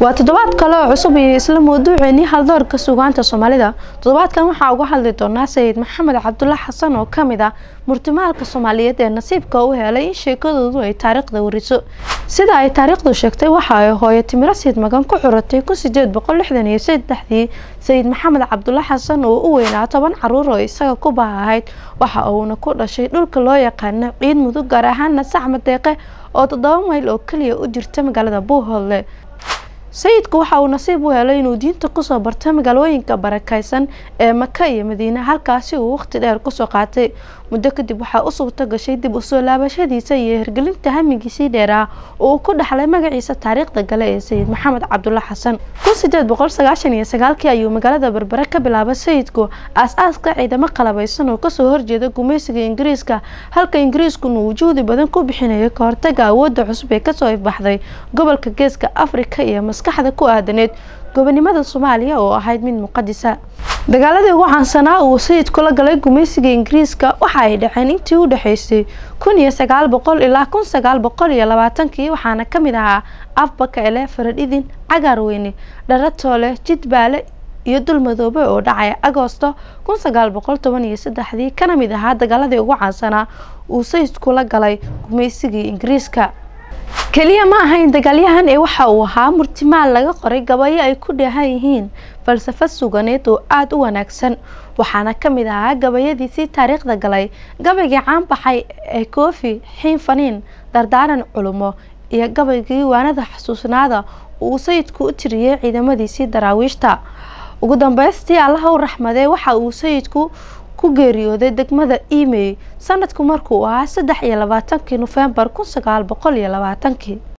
waa toddobaad kale oo cusub iyo isla mawduuceeni hal doorka suugaanta Soomaalida. Toddobaadkan waxa uga hadli doonaa Sayid Maxamed Cabdulla Xasan oo kamid ah murtimaalka Soomaaliyeed ee nasiibka u helay in sheekadoodu ay taariikhda wariso. Sida ay taariikhdu sheegtay waxa ay hooyo Timiro Sayid Magan ku xuratay 1863 Sayid Maxamed Cabdulla Xasan oo u weynaa 10 caruur oo isaga ku baahayd waxa uu ku dhashay dhulka loo yaqaan Ciid Mudug gaar ahaan Saxmad Deeqe oo 7 mayl oo kaliya u jirta magaalada Buuhoodle. sayidku waxa uu nasiib u helay inuu diinta ku soo bartay magaalooyinka barakaysan ee Maka iyo Madiina halkaas uu waqti dheer ku soo qaatay. muddo kadib waxa uu suurta gashay dib u soo laabashadiisa iyo hirgelinta hamigiisii dheeraa oo ku dhaxlay magaciisa taariikhda gale ee Sayid Maxamed Cabdulla Xasan. 1899 ayuu magaalada Berbera ka bilaabay sayidku aasaaska ciidamo qalabaysan oo ka soo horjeeda gumaysiga Ingiriiska halka Ingiriisku uu juhdi badan ku bixinayay ka hortagga awoodda cusub ee ka soo ifbaxday gobolka Geeska Afrika iyo maskaxda ku aadaneed gobonimada Soomaaliya oo ahayd mid muqaddisa. dagaaladii ugu caansanaa uu sayidku la galay gumaysiga Ingiriiska waxa ay dhaceen intii u dhaxaysay 1900 ilaa 1920 waxaana kamid ahaa Afbakayle, Faradidin, Cagaarweyne, Dharatoole, Jidbaale iyo Dulmadoobe oo dhacay Agoosto 1913 kana mid ahaa dagaaladii ugu caansanaa uu sayidku la galay gumaysiga Ingiriiska. kaliya ma ahayn dagaalyahan ee waxa uu ahaa murtimaal laga qoray gabayo ay ku dheehan yihiin falsafad suuganeed oo aad u wanaagsan waxaana kamid ahaa gabayadiisii taariikhda galay gabayga caan baxay ee Koofi Xiin Faniin Dardaaran Culumo iyo gabaygii waanada xasuusnaada uu sayidku u tiriyay ciidamadiisii daraawiishta. ugu dambeystii Allah u raxmaday waxa uu sayidku ku geeriyooday degmada Imey sanadku markuu ahaa 23 November 1920.